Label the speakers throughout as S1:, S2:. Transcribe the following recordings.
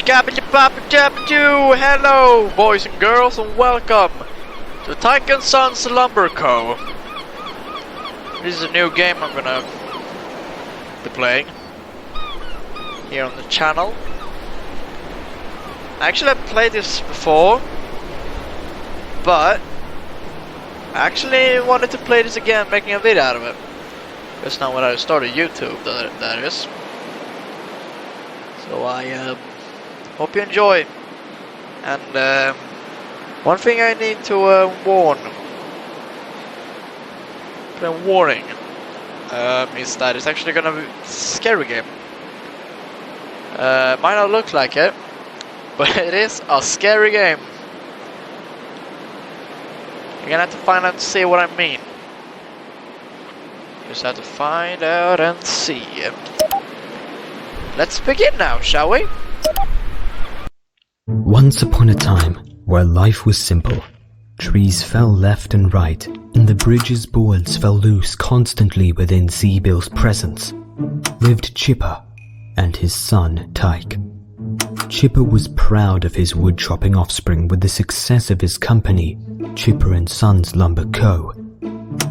S1: Skabbity-boppity-dabba-doo! Hello, boys and girls, and welcome to Tyke and Sons Lumber Co. This is a new game I'm gonna be playing here on the channel. Actually, I've played this before, but I actually wanted to play this again, making a video out of it. That's not when I started YouTube, that is. So I hope you enjoy. And one thing I need to warning is that it's actually gonna be a scary game. Might not look like it, but it is a scary game. You're gonna have to find out and see what I mean. Just have to find out and see. Let's begin now, shall we?
S2: Once upon a time, where life was simple, trees fell left and right, and the bridge's boards fell loose constantly within Seabill's presence, lived Chipper and his son, Tyke. Chipper was proud of his wood-chopping offspring with the success of his company, Chipper and Sons Lumber Co.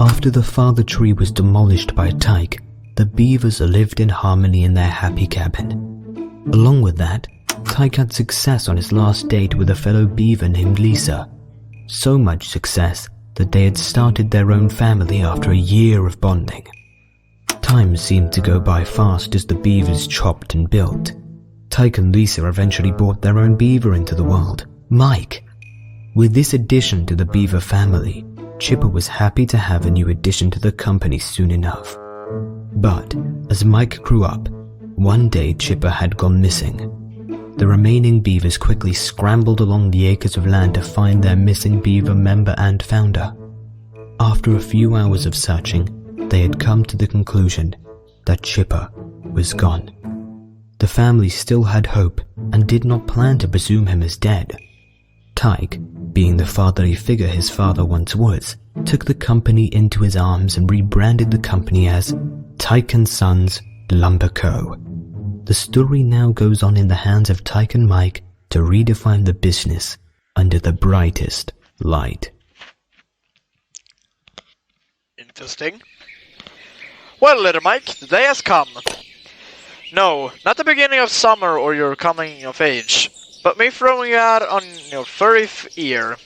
S2: After the father tree was demolished by Tyke, the beavers lived in harmony in their happy cabin. Along with that, Tyke had success on his last date with a fellow beaver named Lisa. So much success that they had started their own family after a year of bonding. Time seemed to go by fast as the beavers chopped and built. Tyke and Lisa eventually brought their own beaver into the world, Mike. With this addition to the beaver family, Chipper was happy to have a new addition to the company soon enough. But as Mike grew up, one day Chipper had gone missing. The remaining beavers quickly scrambled along the acres of land to find their missing beaver member and founder. After a few hours of searching, they had come to the conclusion that Chipper was gone. The family still had hope and did not plan to presume him as dead. Tyke, being the fatherly figure his father once was, took the company into his arms and rebranded the company as Tyke and Sons Lumber Co. The story now goes on in the hands of Tyke and Mike to redefine the business under the brightest light.
S1: Interesting. Well, little Mike, the day has come. No, not the beginning of summer or your coming of age, but me throwing you out on your 30th year.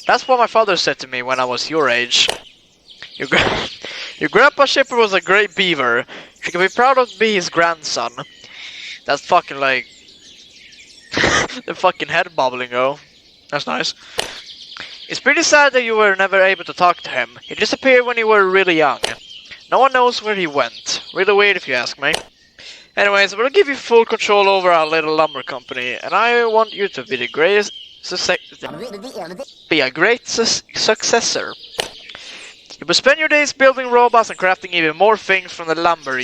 S1: That's what my father said to me when I was your age. Your grandpa Chipper was a great beaver. You can be proud of me, his grandson. That's fucking like... the fucking head bobbling, oh. That's nice. It's pretty sad that you were never able to talk to him. He disappeared when you were really young. No one knows where he went. Really weird if you ask me. Anyways, we'll give you full control over our little lumber company, and I want you to be the greatest successor. You will spend your days building robots and crafting even more things from the lumber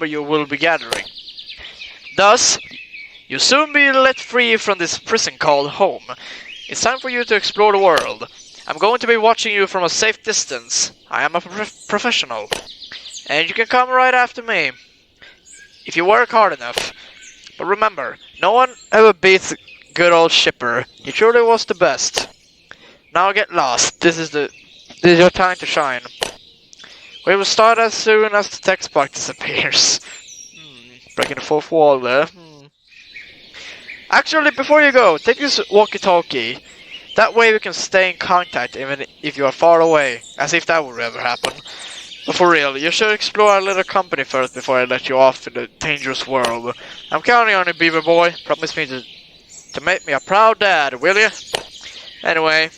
S1: you will be gathering. Thus, you'll soon be let free from this prison called home. It's time for you to explore the world. I'm going to be watching you from a safe distance. I am a professional. And you can come right after me, if you work hard enough. But remember, no one ever beats good old Chipper. He truly was the best. Now get lost. This is your time to shine. We will start as soon as the text box disappears. Breaking the fourth wall there. Actually, before you go, take this walkie-talkie. That way we can stay in contact even if you are far away. As if that would ever happen. But for real, you should explore our little company first before I let you off in the dangerous world. I'm counting on you, beaver boy. Promise me to make me a proud dad, will you? Anyway,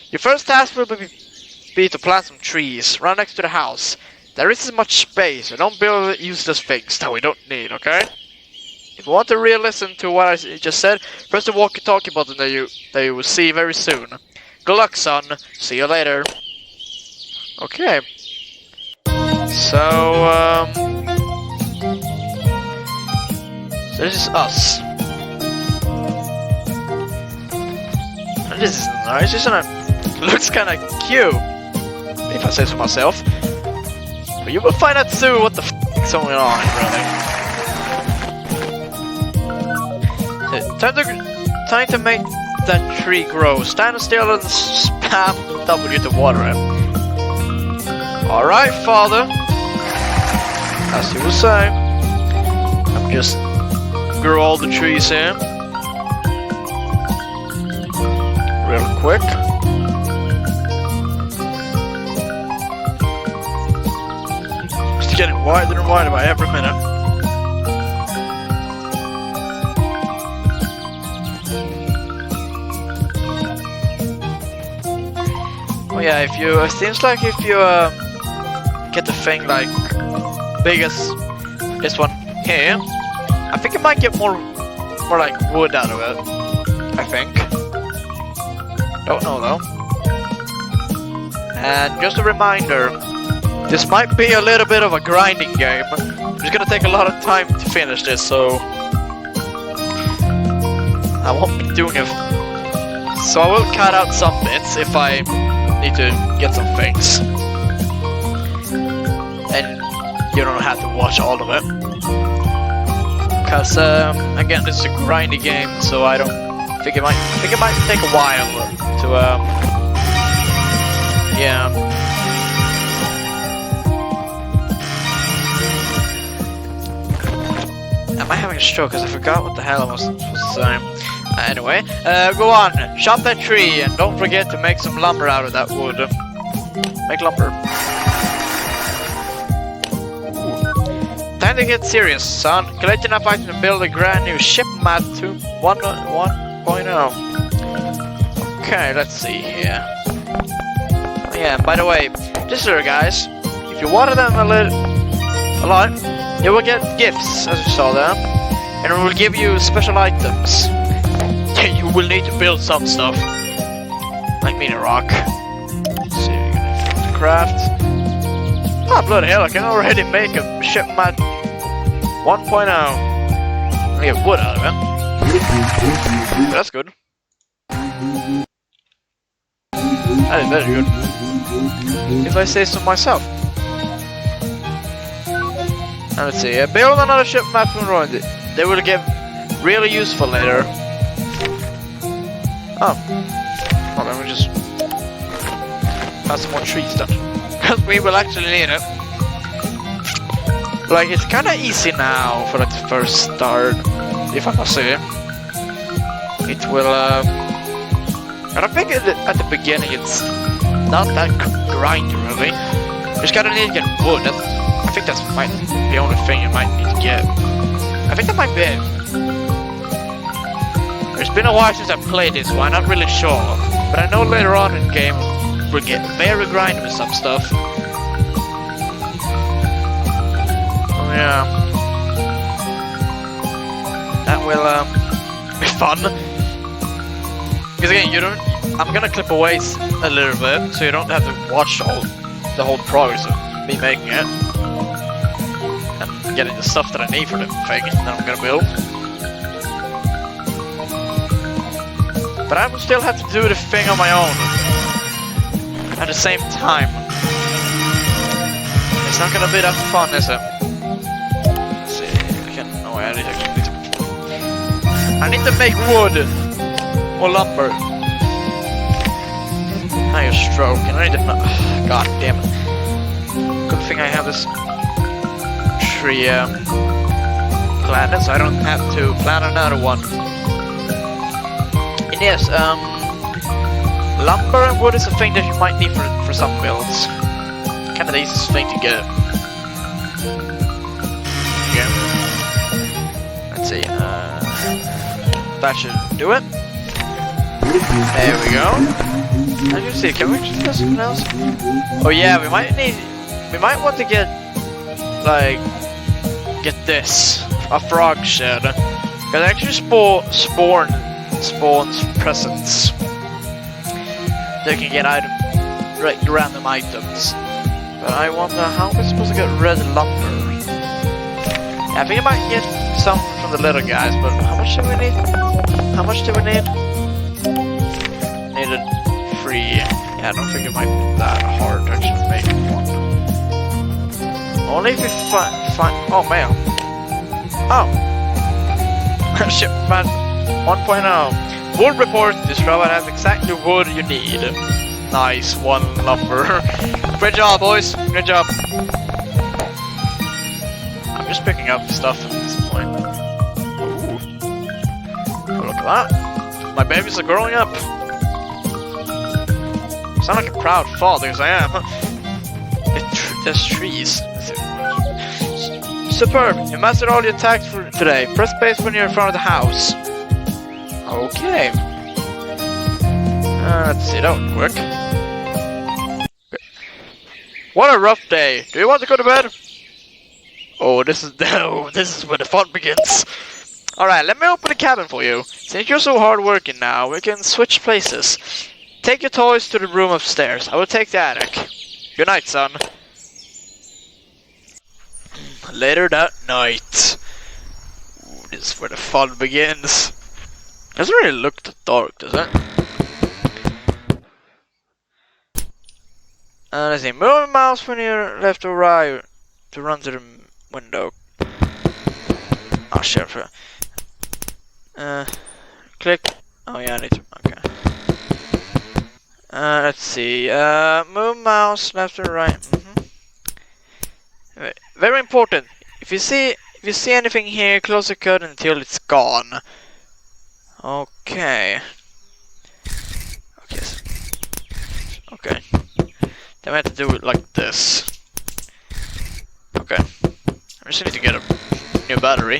S1: your first task will be to plant some trees right next to the house. There isn't much space, so don't build useless things that we don't need, okay? If you want to really listen to what I just said, press the walkie-talkie button that you will see very soon. Good luck, son. See you later. Okay. So this is us. And this is nice, isn't it? Looks kinda cute, if I say so myself. But you will find out soon what the f*** is going on, really. Time to make that tree grow. Stand still and spam W to water it. Alright, father. As you were saying. I'm just grow all the trees here. Real quick. It's getting wider and wider by every minute. Oh yeah, if you, it seems like if you get the thing like big as this one here, I think it might get more like wood out of it. I think. Don't know though. And just a reminder, this might be a little bit of a grinding game. It's gonna take a lot of time to finish this, so I won't be doing it. So I will cut out some bits if I need to get some things. And you don't have to watch all of it. Cause again, this is a grindy game, so I think it might take a while to yeah. Am I having a stroke? Cause I forgot what the hell I was supposed to say. Anyway, go on, chop that tree, and don't forget to make some lumber out of that wood. Make lumber. Time to get serious, son. Collect enough items to build a brand new ship mat 1.0. Okay, let's see here. Oh, yeah, by the way, just here, guys, if you water them a lot, you will get gifts, as you saw there, and it will give you special items. You will need to build some stuff, like mini rock. Let's see, craft. Ah, bloody hell! I can already make a ship mat 1.0. I get wood out of it. That's good. That is very good. If I say so myself. Now let's see. Build another ship mat from Roy. They will get really useful later. Oh. Well, then we just have some more trees done. Because we will actually need it. Like, it's kinda easy now for like the first start, if I must say. It will, and I think at the beginning it's not that grindy really. You just gotta need to get wood. I think that's the only thing you might need to get. I think that might be it. It's been a while since I played this one, I'm not really sure. But I know later on in the game we'll get very grindy with some stuff. Oh yeah. That will be fun. Because again, I'm gonna clip away a little bit, so you don't have to watch the whole progress of me making it. And getting the stuff that I need for the thing that I'm gonna build. But I will still have to do the thing on my own. At the same time. It's not gonna be that fun, is it? Let's see, I need to make wood. Or lumber. Now you're stroking. I need to... God damn it. Good thing I have this tree planted, so I don't have to plant another one. And yes, lumber and wood is a thing that you might need for some builds. Kind of the easiest thing to get. Yeah. Let's see. That should do it. There we go. As you see, can we actually do something else? Oh yeah, we might want to get this, a frog shed. Because it actually spawns presents. They can get random items. But I wonder how we're supposed to get red lumber. Yeah, I think I might get some from the little guys, but how much do we need? How much do we need? Needed 3. Yeah, I don't think it might be that hard to actually make one. Only if we find. Oh man. Oh. Ship man. 1.0. Wood report. This robot has exactly the wood you need. Nice, 1 lumber. Great job, boys. Great job. I'm just picking up stuff at this point. Ooh. Oh, look at that. My babies are growing up. I sound like a proud father, because I am. There's trees. Superb. You mastered all your attacks for today. Press space when you're in front of the house. Okay. Let's see, that would work. Okay. What a rough day. Do you want to go to bed? Oh, this is where the fun begins. Alright, let me open the cabin for you. Since you're so hard working now, we can switch places. Take your toys to the room upstairs. I will take the attic. Good night, son. Later that night. Ooh, this is where the fun begins. Doesn't really look that dark, does it? Let's see. Move the mouse when you're left or right to run to the window. Oh shit. Click. Oh yeah, I need to. Okay. Let's see. Move mouse left or right. Very important. If you see anything here, close the curtain until it's gone. Okay. Okay. Then we have to do it like this. Okay. I just need to get a new battery.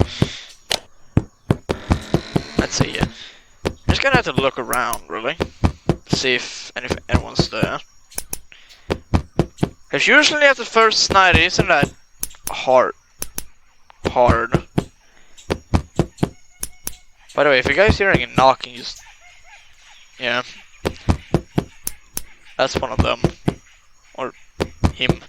S1: Let's see here. I'm just gonna have to look around, really. See if anyone's there. Because usually at the first night it isn't that hard. By the way, if you guys hearing a knocking, just... Yeah. That's one of them. Or him.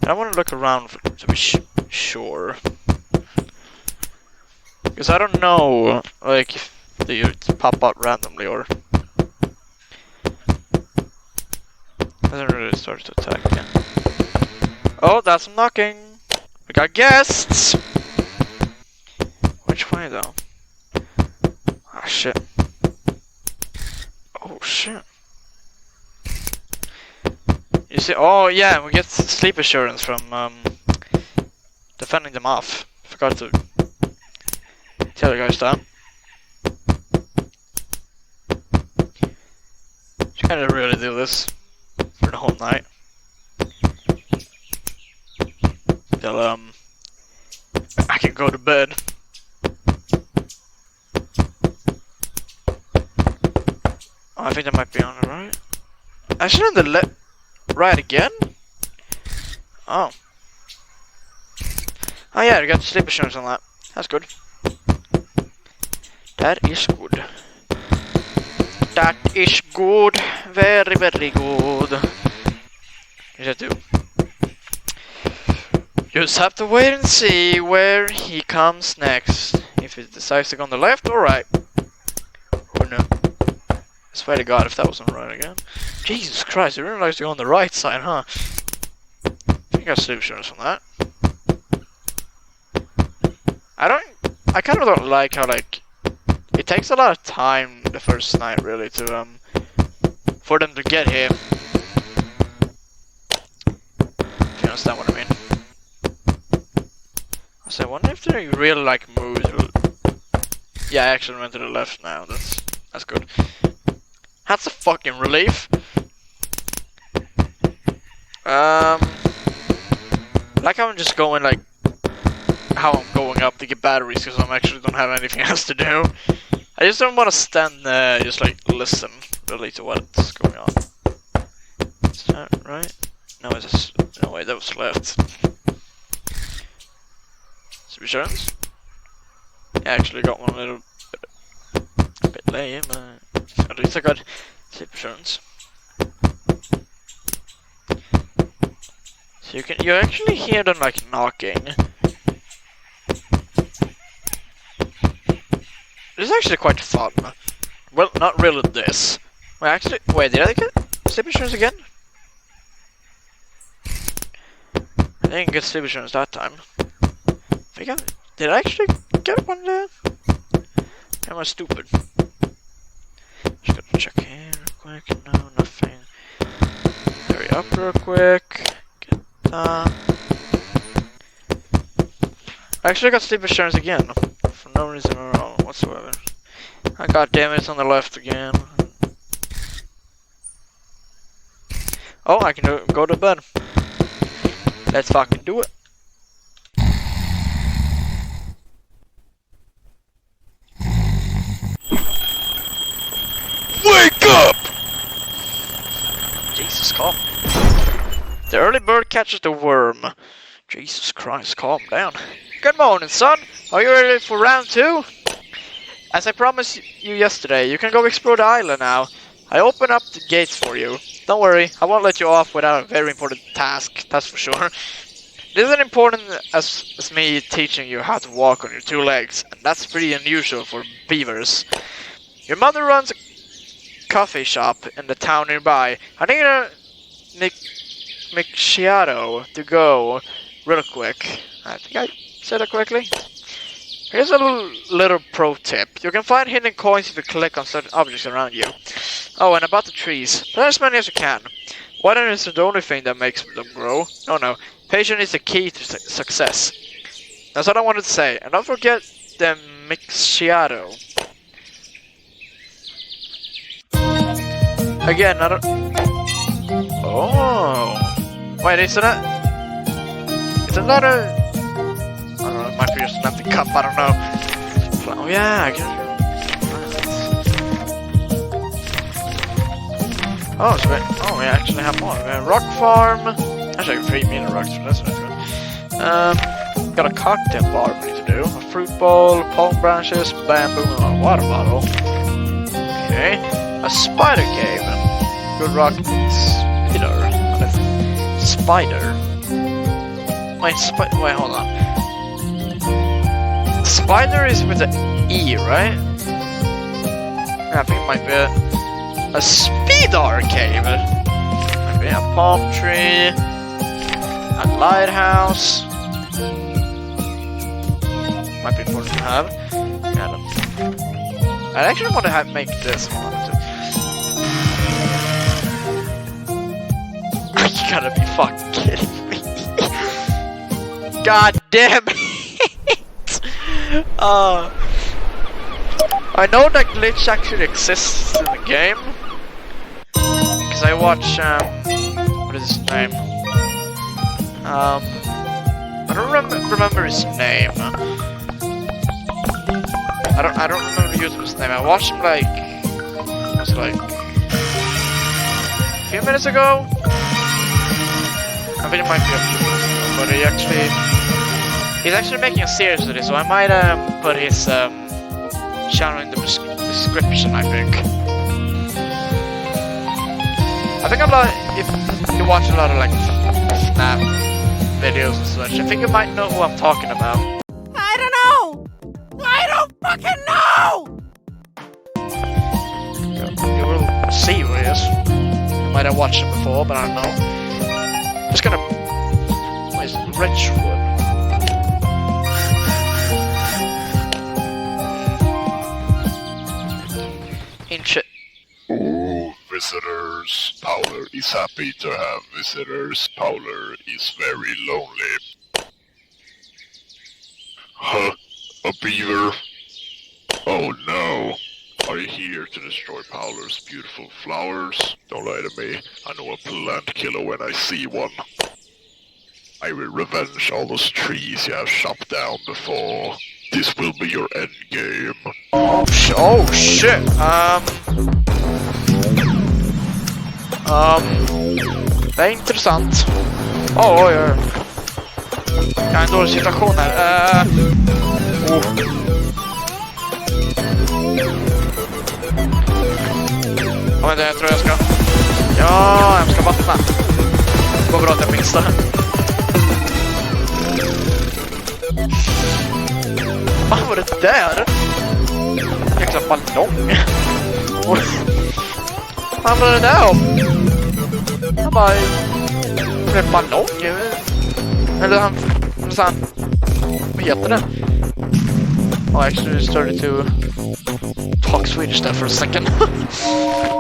S1: I want to look around to be sure. Because I don't know, like, if they pop out randomly or... Hasn't really started to attack again. Oh, that's some knocking! We got guests! Which way though? Ah, shit. Oh, shit. You see, oh yeah, we get sleep assurance from defending them off. Forgot to tell you guys that. You can't really do this for the whole night. Till I can go to bed. Oh, I think that might be on the right. Actually, on the left. Right again? Oh. Oh yeah, we got sleep assurance on that. That's good. That is good. That is good. Very, very good. You just do. You just have to wait and see where he comes next. If he decides to go on the left or right. Who knows? I swear to God if that wasn't right again. Jesus Christ, I didn't realize you're on the right side, huh? I think I got sleep assurance on that. I kind of don't like how, like, it takes a lot of time the first night, really, to, for them to get here. If you understand what I mean. So I wonder if they really, like, moved. Yeah, I actually went to the left now, that's good. That's a fucking relief. Like how I'm just going like how I'm going up to get batteries because I actually don't have anything else to do. I just don't want to stand there, just like listen really to what's going on. Is that right? No, it's just no way that was left. Some insurance? Yeah, I actually got one a little bit lame. At least I got sleep assurance. So you actually hear them like knocking. This is actually quite fun. Well, not really this. Wait, did I get sleep assurance again? I didn't get sleep assurance that time. Did I actually get one there? Am I stupid? Just gotta check here real quick. No, nothing. Hurry up real quick. Get that. I actually got sleep assurance again. For no reason at all whatsoever. Oh, god damn it, it's on the left again. Oh, I can go to bed. Let's fucking do it. Wake up! Jesus, calm. The early bird catches the worm. Jesus Christ, calm down. Good morning, son. Are you ready for round 2? As I promised you yesterday, you can go explore the island now. I open up the gates for you. Don't worry, I won't let you off without a very important task, that's for sure. It isn't important as me teaching you how to walk on your 2 legs, and that's pretty unusual for beavers. Your mother runs a coffee shop in the town nearby. I need a macchiato to go real quick. I think I said it correctly. Here's a little pro tip. You can find hidden coins if you click on certain objects around you. Oh, and about the trees. Plant as many as you can. Water isn't the only thing that makes them grow. No. Patience is the key to success. That's what I wanted to say. And don't forget the macchiato. Again, I don't... Oh. Wait, isn't that a... I don't know, it might be just an empty cup, I don't know. Oh yeah, I guess. Oh, so we actually have more. We have rock farm. Actually, 3 million rocks, so that's good. Got a cocktail bar we need to do. A fruit bowl, palm branches, bamboo, and a water bottle. Okay. A spider cave. Good rock spider. Wait, hold on. Spider is with an E, right? I think it might be a speedar cave. Might be a palm tree, a lighthouse. Might be important to have. I actually want to make this one. You gotta be fucking kidding me. God damn it! I know that glitch actually exists in the game. Because I watch, what is his name? I don't remember his name. I don't remember the YouTuber's name. I watched him like, it was like a few minutes ago. I think it might be a few minutes ago, but he's actually making a series of this, so I might put his channel in the description, I think. I think if you watch a lot of like Snap videos and such, I think you might know who I'm talking about.
S3: I don't know! I don't fucking know!
S1: You will see who he is. You might have watched him before, but I don't know. Just gonna... Where's Richwood? Inch.
S4: Oh, visitors. Powler is happy to have visitors. Powler is very lonely. Huh? A beaver? Oh no. Are you here to destroy Powler's beautiful flowers? Don't lie to me. I know a plant killer when I see one. I will revenge all those trees you have chopped down before. This will be your end game.
S1: Oh shit. Det är intressant. Oj. Jag har en dålig situation här. Ja, men det tror jag ska... Ja, jag ska vattna. Det går bra att jag missar. Vad var det där? Jäkla ballong. Vad handlar det där om? Han bara... Det är en ballong. Eller han... heter det? Oh, I actually started to talk Swedish there for a second.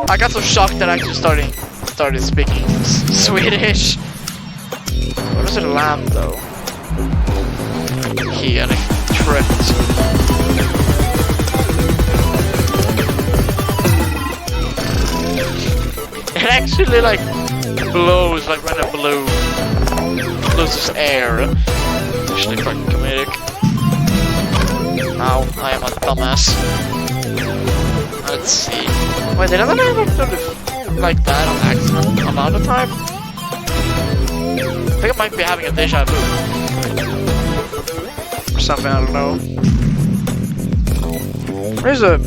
S1: I got so shocked that I actually started speaking Swedish. Where does it land though? Here, and it tripped. It actually like blows like when a balloon loses air. Actually quite comedic. Ow, I am a dumbass. Let's see. Wait, did I ever do it like that on accident a lot of time? I think I might be having a deja vu. Or something, I don't know. Here's a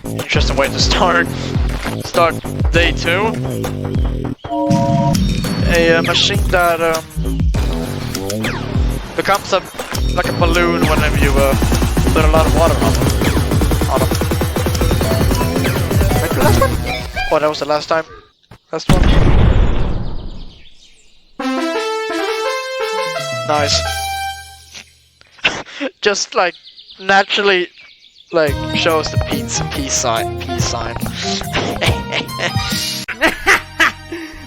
S1: interesting way to start day 2. A machine that becomes like a balloon whenever you put a lot of water on it. Maybe the last one? Oh, that was the last time. Last one. Nice. Just like naturally like shows the peace sign.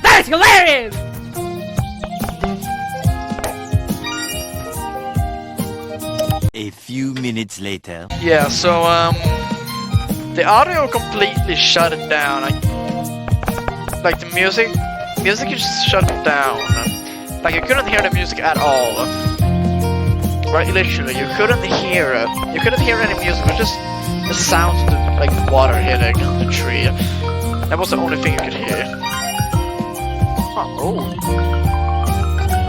S3: That's hilarious!
S5: A few minutes later.
S1: Yeah, so the audio completely shut it down. Like the music just shut it down. Like you couldn't hear the music at all. Right, literally, you couldn't hear it. You couldn't hear any music. It was just the sounds of the, like water hitting on the tree. That was the only thing you could hear. Oh,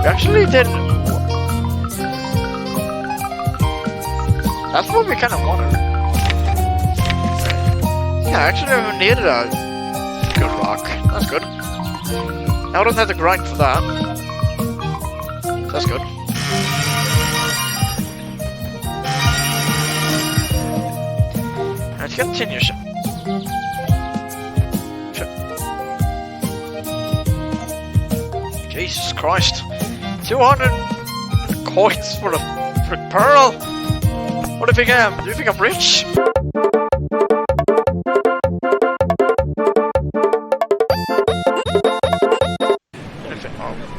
S1: we actually did. That's what we kind of wanted. Yeah, actually, we needed a good rock. That's good. Now I don't have to grind for that. That's good. Let's continue. Jesus Christ. 200 coins for the pearl? What do you think I am? Do you think I'm rich?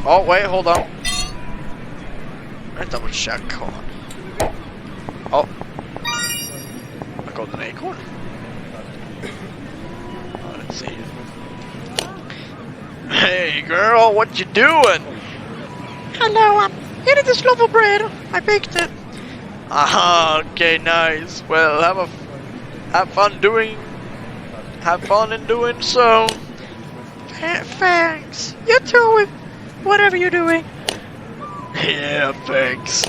S1: Oh, wait, hold on. Let's double check. Hold on. Oh. I got an acorn. Oh, let's see. Hey, girl, what you doing? Hello, I'm eating this loaf of bread. I baked it. Ah, okay, nice. Well, have fun in doing so. Thanks. You too with whatever you're doing. Yeah, thanks.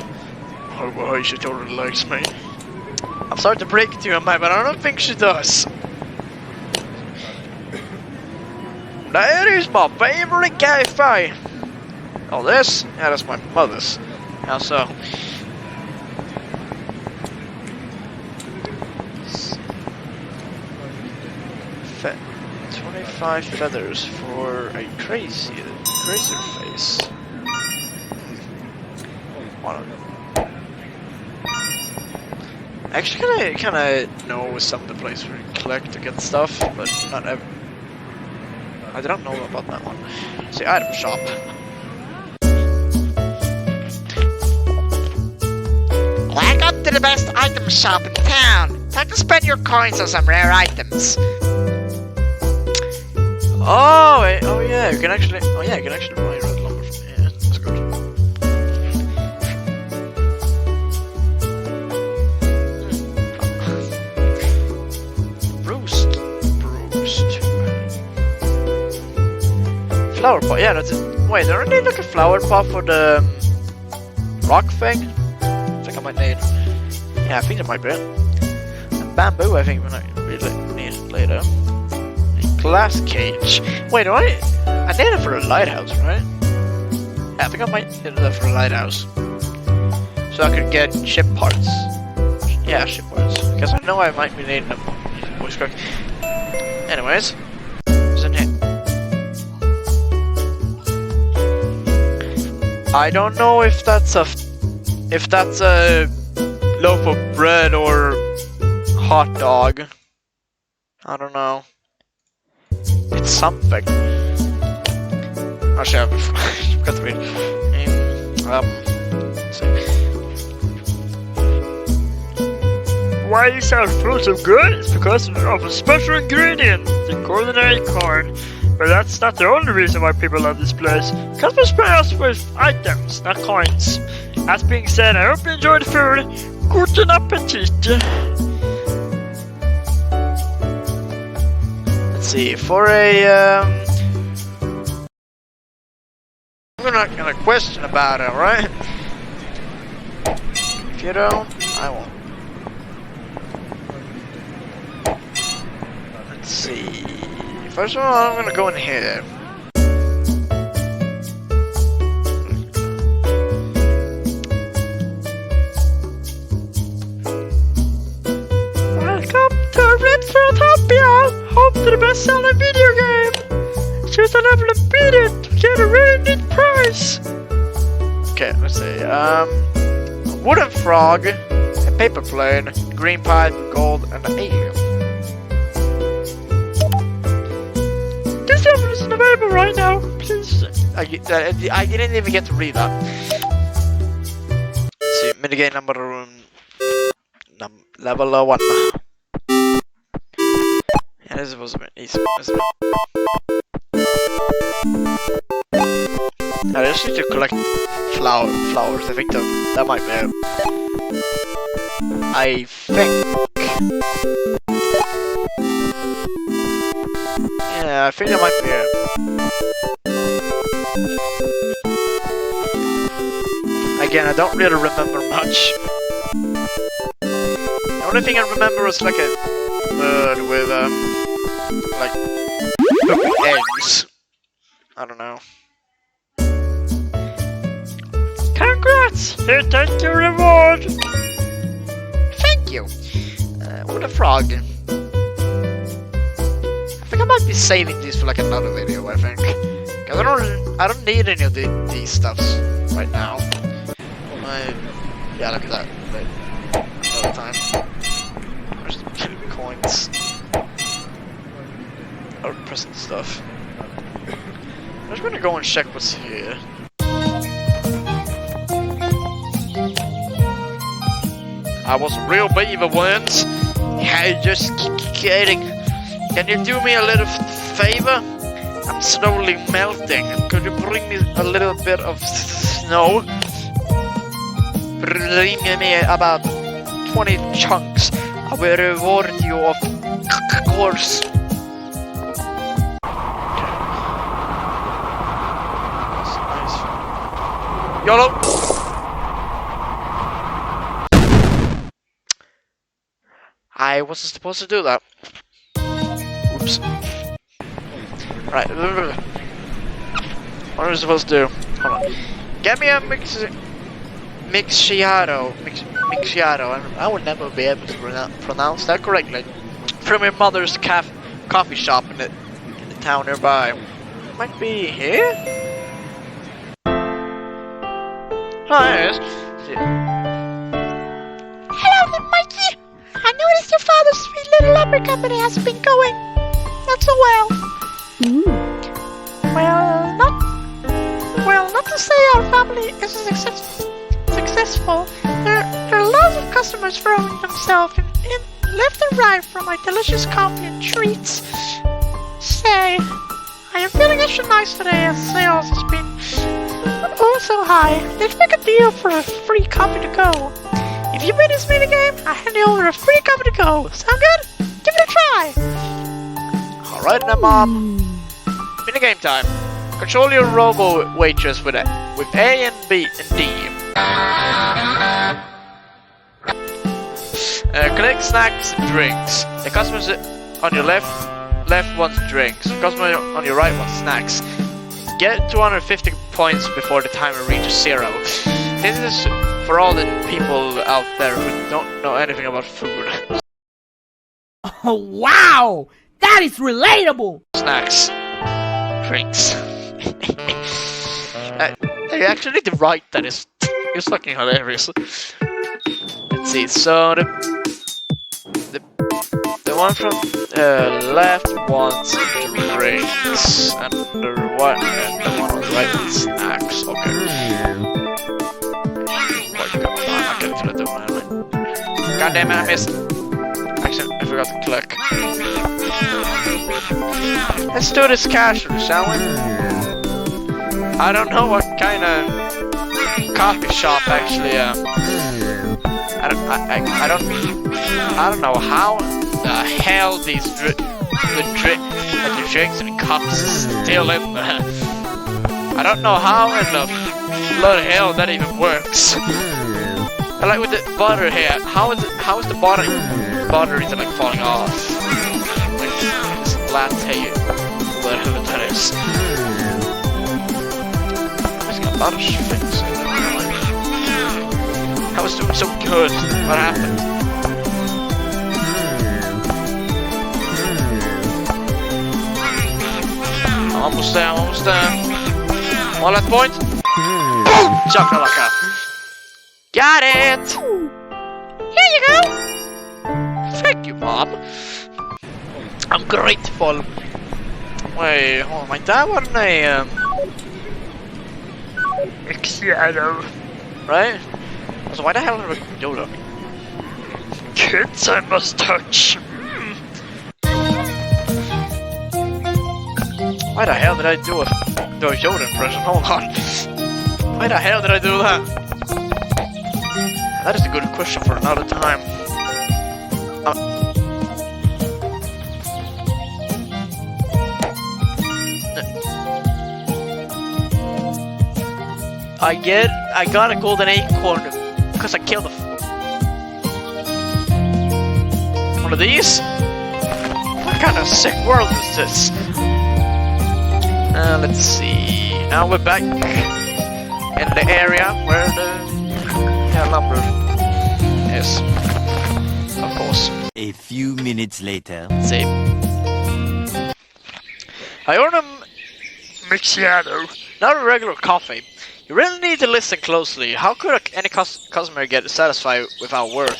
S1: Oh boy, she totally likes me. I'm sorry to break it to you, but I don't think she does. That is my favorite cafe. Oh, this? Yeah, that's my mother's. How so? 25 feathers for a crazier face. Actually, I kind of know some of the places where you collect to get stuff, but not ever. I don't know about that one. See, item shop. Welcome to the best item shop in town. Time to spend your coins on some rare items. Oh, wait, oh yeah, you can actually. Oh yeah, you can actually buy red lumber from here. That's good. Roost. Flower pot. Yeah, that's it. Wait, don't I need like a flower pot for the rock thing? I think I might need. Yeah, I think it might be. And bamboo, I think we might really need it later. Glass cage. Wait, I did it for a lighthouse, right? Yeah, I think I might need it for a lighthouse. So I could get ship parts. Yeah, ship parts. Because I know I might be needing them. Voice crack. Anyways. What's in here? I don't know if that's a loaf of bread or hot dog. I don't know. It's something. Actually, I've got to read. Let's see. Why is our fruit so good? It's because of a special ingredient, the golden acorn. But that's not the only reason why people love this place. Customers pay us with items, not coins. That being said, I hope you enjoyed the food. Guten Appetit! Let's see, for a, I'm not gonna question about it, right? If you don't, I won't. Let's see. First of all, I'm gonna go in here. Welcome to Retrotopia! Home to the best-selling video game! Choose a level and beat it to get a really neat prize! Okay, let's see. A wooden frog, a paper plane, green pipe, gold, and an ale. This level isn't available right now. Please. I didn't even get to read that. Let's see, minigame number level 1. Yeah, this was a bit easy. I just need to collect flowers. I think that might be it. I think. Yeah, I think that might be it. Again, I don't really remember much. The only thing I remember was like a bird with like eggs. I don't know. Congrats! Here, take your reward! Thank you! What a frog. I think I might be saving these for like another video, I think. Cause I don't need any of these stuffs right now. Yeah, look at that. Wait. Another time. Where's the coins? Or present stuff. I'm just gonna go and check what's here. I was a real beaver once. Hey, just kidding. Can you do me a little favor? I'm slowly melting. Could you bring me a little bit of snow? Bring me about 20 chunks. I will reward you, of course. That's nice. YOLO! I wasn't supposed to do that. Oops. Right. What am I supposed to do? Hold on. Get me a Mixiato. I will never be able to pronounce that correctly. From your mother's coffee shop in the town nearby. Might be here? Oh, there it is.
S3: Hello there, Mikey. I noticed your father's sweet little lumber company has been going not so well. Well, not to say our family isn't successful. There are lots of customers throwing themselves in left and right for my delicious coffee and treats. Say, I am feeling extra nice today as sales has been so high. Let's make a deal for a free coffee to go. If you win this minigame, I'll hand you over a free coffee to go. Sound good? Give it a try!
S1: Alright now, Mom. Minigame time. Control your robo waitress with A and B and D. Collect snacks and drinks. The customers on your left wants drinks. The customer on your right wants snacks. Get 250 points before the timer reaches 0. This is for all the people out there who don't know anything about food.
S3: Oh, wow! That is relatable!
S1: Snacks. Drinks. They actually need to write that is fucking hilarious. Let's see. So the one from left wants drinks, and the one on the right wants snacks. Okay. God damn it, I missed. Actually, I forgot to click. Let's do this casually, shall we? I don't know what kind of coffee shop actually. I don't know how the hell these the drinks and cups is still in there. I don't know how in the bloody hell that even works. I like with the butter here. How is the butter is like falling off? Like this latte, whatever that is. There's a lot of things. I was doing so good. What happened? I'm almost there. One last point. Boom! Chakalaka. Got it!
S3: Here you go!
S1: Thank you, Mom. I'm grateful. Wait, hold on. My dad wanted a Exciado, right? So why the hell did I Yoda? Kids I must touch. Why the hell did I do a Yoda impression? Hold on. Why the hell did I do that? That is a good question for another time. I got a golden acorn because I killed one of these? What kind of sick world is this? Let's see. Now we're back in the area where the lumber is. Of course.
S5: A few minutes later.
S1: Let's see. I ordered a Mixado, not a regular coffee. You really need to listen closely. How could any customer get satisfied with our work?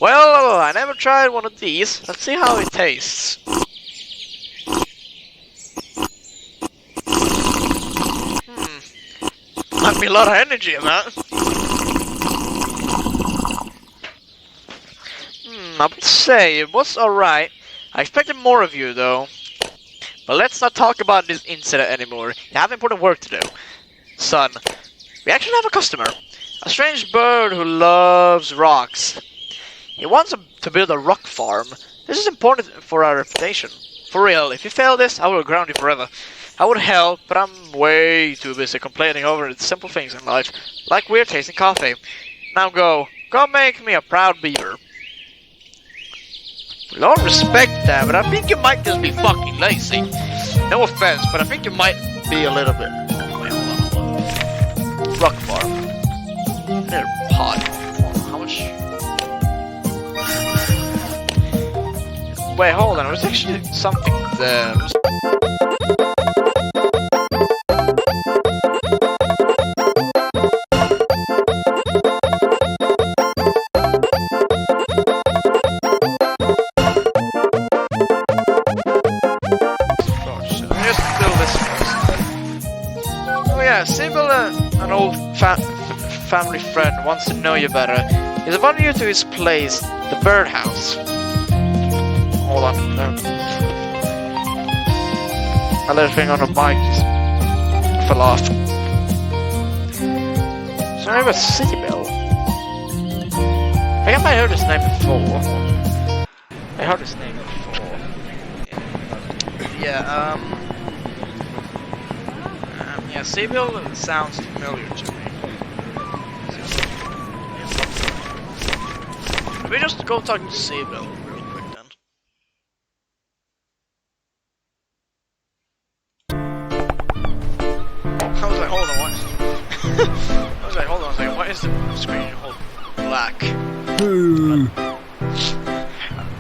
S1: Well, I never tried one of these. Let's see how it tastes. Might be a lot of energy in that. I would say it was alright. I expected more of you though. But let's not talk about this incident anymore. You have important work to do. Son, we actually have a customer. A strange bird who loves rocks. He wants to build a rock farm. This is important for our reputation. For real, if you fail this, I will ground you forever. I would help, but I'm way too busy complaining over the simple things in life. Like we're tasting coffee. Now go. Go make me a proud beaver. With all respect that, but I think you might just be fucking lazy. No offense, but I think you might be a little bit. Wait, hold on. Rock farm. Another pot. How much? Wait, hold on. There's actually something there. Sybil, an old family friend, wants to know you better. He's invited you to his place, the birdhouse. Hold on. A little thing on the mic just fell off. So I have a Sybil. I think I might have heard his name before. I heard his name before. Yeah, yeah, Sybil sounds familiar to me. Let me just go talk to Sybil real quick then. I was like, hold on, what? I was like, hold on a second, why is the screen hold black?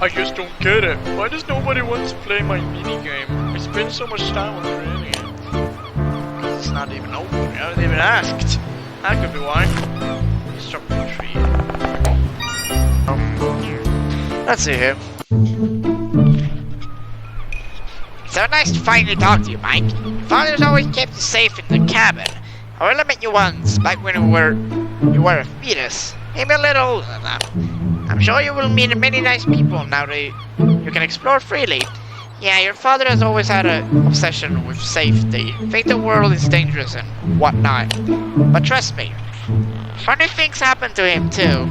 S1: I just don't get it. Why does nobody want to play my minigame? I spend so much time on the minigame. It's not even open. I haven't even asked. That could be why. Let's jump Let's see here.
S3: So nice to finally talk to you, Mike. Your father's always kept you safe in the cabin. I will admit you once, back when you were a fetus. Maybe a little older than that. I'm sure you will meet many nice people now that you can explore freely. Yeah, your father has always had an obsession with safety. Think the world is dangerous and whatnot. But trust me, funny things happen to him too.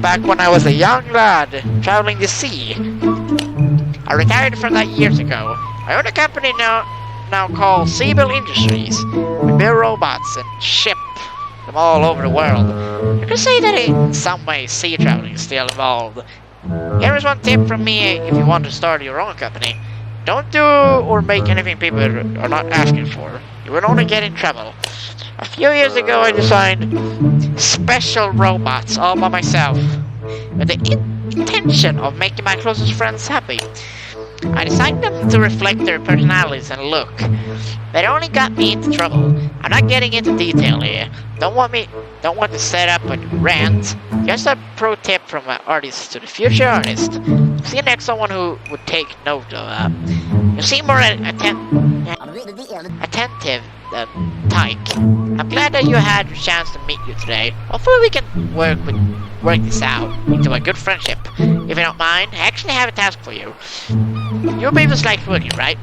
S3: Back when I was a young lad, traveling the sea. I retired from that years ago. I own a company now called Seabill Industries. We build robots and ship them all over the world. You could say that in some ways sea traveling is still involved. Here is one tip from me if you want to start your own company. Don't do or make anything people are not asking for. You will only get in trouble. A few years ago I designed special robots all by myself with the intention of making my closest friends happy. I designed them to reflect their personalities and look. But it only got me into trouble. I'm not getting into detail here. Don't want to set up a rant. Just a pro tip from an artist to the future artist. See next someone who would take note of that. You seem more attentive than tyke. I'm glad that you had the chance to meet you today. Hopefully we can work this out into a good friendship. If you don't mind, I actually have a task for you. You'll be just like Woody, right?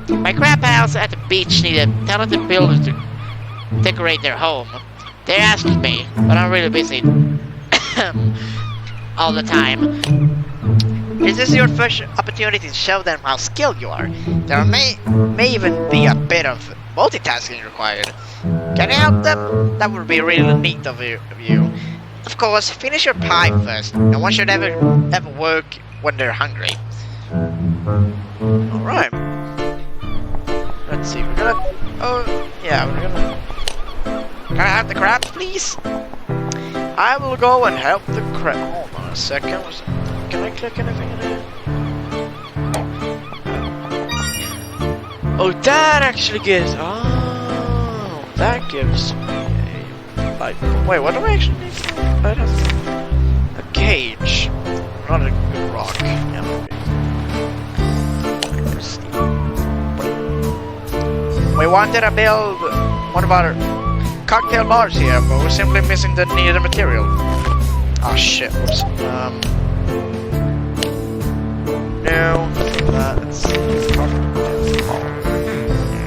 S3: My crab pals at the beach need a talented builder to decorate their home. They're asking me, but I'm really busy all the time.
S1: This is your first opportunity to show them how skilled you are. There may even be a bit of multitasking required. Can you help them? That would be really neat of you. Of course, finish your pie first. No one should ever work when they're hungry. Alright. Let's see, we're gonna... Oh, yeah, we're gonna... Can I have the crabs, please? I will go and help the crab... Hold on a second. Can I click anything in here? Oh, that actually gives... Oh, that gives me a... Like, wait, what do I actually need to do? I don't... A cage. Not a rock. Yeah, we wanted to build one of our cocktail bars here, but we're simply missing the needed material. Oh shit, whoops. No, that's...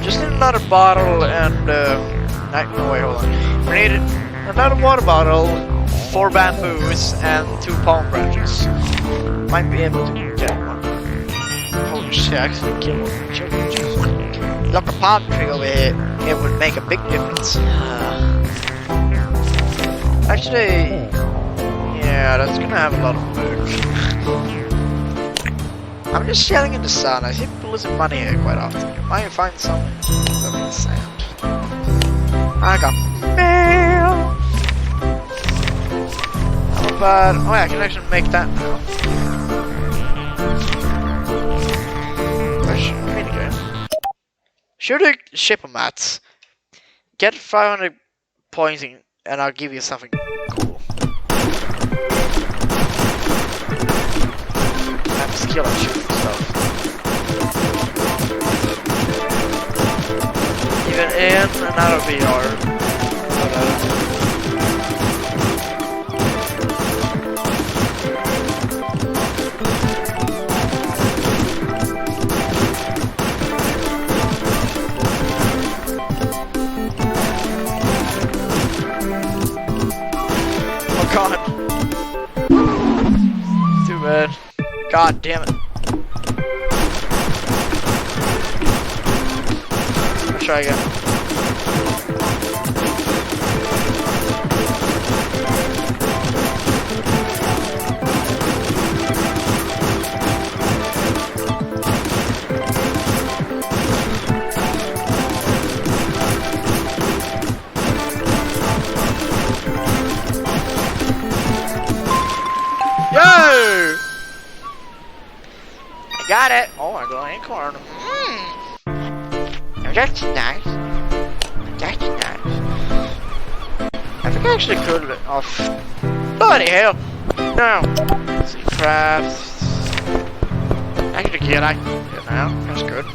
S1: Just need another bottle and, no, wait, hold on. We need another water bottle, 4 bamboos, and 2 palm branches. Might be able to get one. Holy shit, I actually killed one. Look, a palm tree over here, it would make a big difference. Actually, yeah, that's gonna have a lot of work. I'm just chilling in the sun. I seem to lose money here quite often. You might find something in the sand. I got mail! How about... Oh yeah, I can actually make that now. Shoot the shipper mats. Get 500 points in, and I'll give you something cool. I have a skill at shooting stuff. Even in and out of VR. God. Too bad. God damn it. I'll try again. Yo! I got it. Oh my god, acorn. That's nice. That's nice. I think I actually could. Oh, bloody hell. No. Let's see, crafts. Actually, get I now. That's good.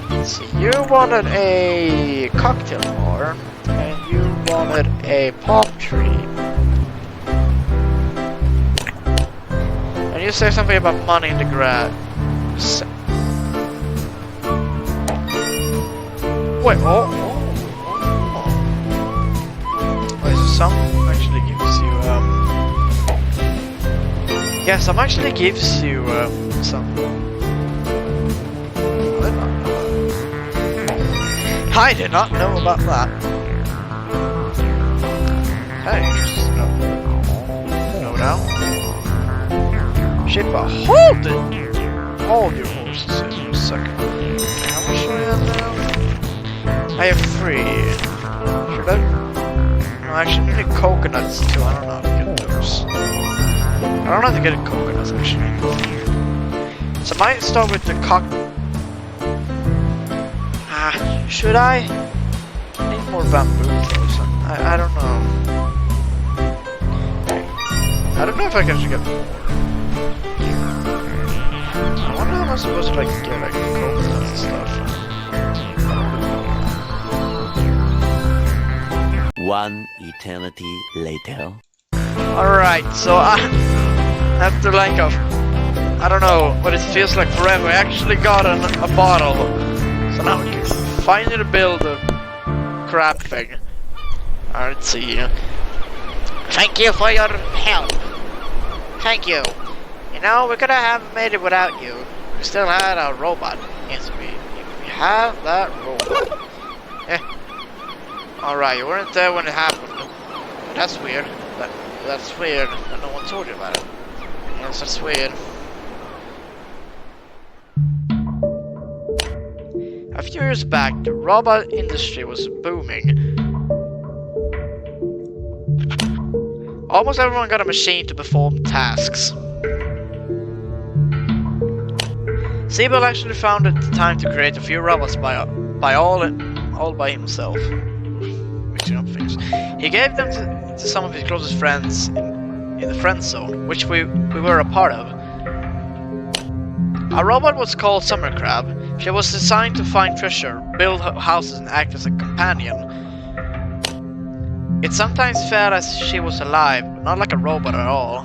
S1: Let's see, you wanted a cocktail bar, and you wanted a palm tree. And you say something about money in the grass. Wait, Wait, so some actually gives you, yeah, some actually gives you, some. I did not know about that. Hey, no doubt. Shipper, hold it! Hold your horses in a second. How much do I have now? I have 3. Should I? No, actually, I need coconuts too. I don't know how to get those. I don't know how to get coconuts actually. So I might start with the should I? I need more bamboo clothes. I don't know. I don't know if I can actually get more. I wonder how I'm supposed to like get like coconuts and stuff.
S5: 1 eternity later.
S1: Alright, so after like I don't know, but it feels like forever, I actually got a bottle. So now we can finally build a crab thing. Alright, let's see. Thank you for your help. Thank you. You know, we could have made it without you. We still had our robot. Yes, we have that robot. Alright, you weren't there when it happened. That's weird. That's weird. And no one told you about it. Yes, that's weird. A few years back, the robot industry was booming. Almost everyone got a machine to perform tasks. Siebel actually found it time to create a few robots all by himself. Mixing up things. He gave them to some of his closest friends in the friend zone, which we were a part of. Our robot was called Summer Crab. She was designed to find treasure, build houses, and act as a companion. It sometimes felt as she was alive, but not like a robot at all.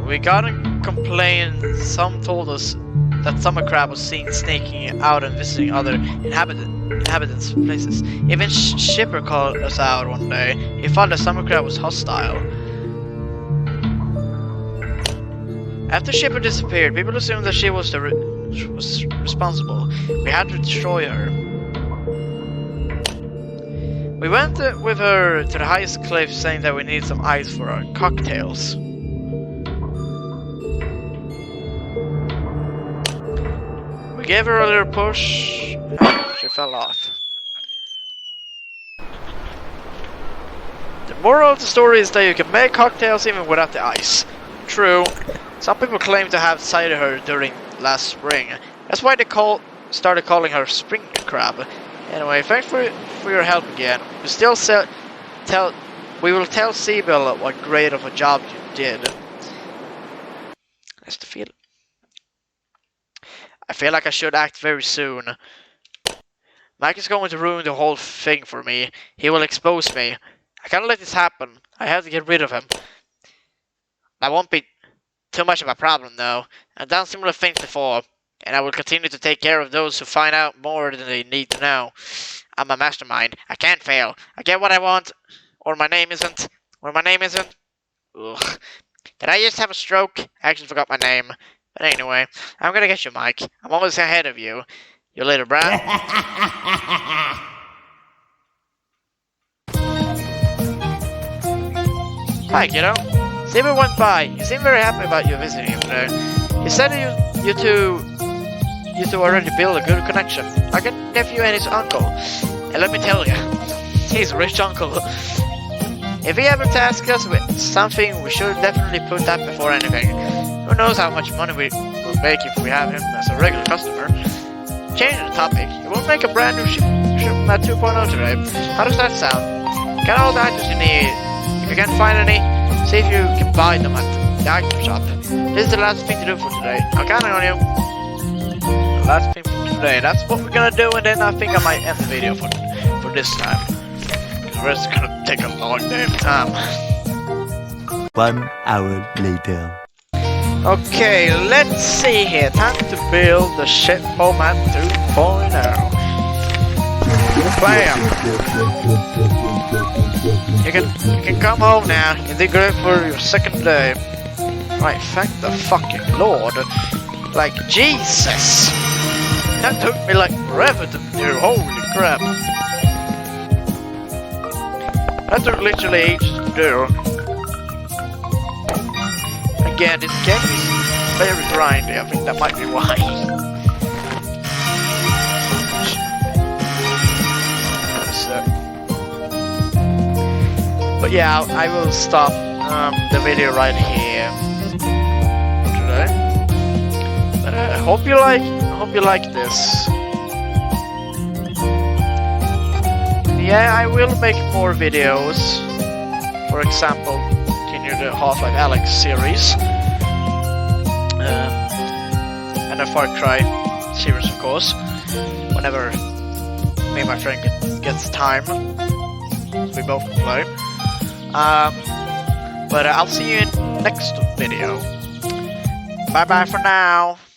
S1: We got complaints. Some told us that Summer Crab was seen sneaking out and visiting other inhabitants' places. Even Shipper called us out one day. He thought that Summer Crab was hostile. After Shipper disappeared, people assumed that she was responsible. We had to destroy her. We went with her to the highest cliff, saying that we needed some ice for our cocktails. We gave her a little push, and she fell off. The moral of the story is that you can make cocktails even without the ice. True. Some people claim to have sighted her during last spring. That's why they started calling her Spring Crab. Anyway, thanks for your help again. We will tell Siebel what great of a job you did. That's the feeling. I feel like I should act very soon. Mike is going to ruin the whole thing for me. He will expose me. I can't let this happen. I have to get rid of him. That won't be too much of a problem, though. I've done similar things before, and I will continue to take care of those who find out more than they need to know. I'm a mastermind. I can't fail. I get what I want, or my name isn't. Ugh. Did I just have a stroke? I actually forgot my name. But anyway, I'm gonna get you, Mike. I'm always ahead of you. You little brat. Hi, kiddo. Siebel went by. He seemed very happy about you visiting him today. He said you two already built a good connection, like a nephew and his uncle. And let me tell you, he's a rich uncle. If he ever tasks us with something, we should definitely put that before anything. Who knows how much money we will make if we have him as a regular customer. Changing the topic, you will make a brand new shipment 2.0 today. How does that sound? Get all the items you need. You you can't find any, see if you can buy them at the item shop. This is the last thing to do for today. I'm counting on you. The last thing for today. That's what we're gonna do, and then I think I might end the video for this time. The rest is gonna take a long damn time.
S5: 1 hour later.
S1: Okay, let's see here. Time to build the Shipman 2.0. Bam! You can come home now. You did great for your second day. Right, thank the fucking Lord. Like, Jesus! That took me like forever to do. Holy crap. That took literally ages to do. Again, this game is very grindy. I think that might be why. But yeah, I will stop the video right here today. But I hope you like this. Yeah, I will make more videos. For example, continue the Half-Life Alyx series. And the Far Cry series, of course. Whenever me and my friend gets time. We both can play. But I'll see you in next video. Bye bye for now.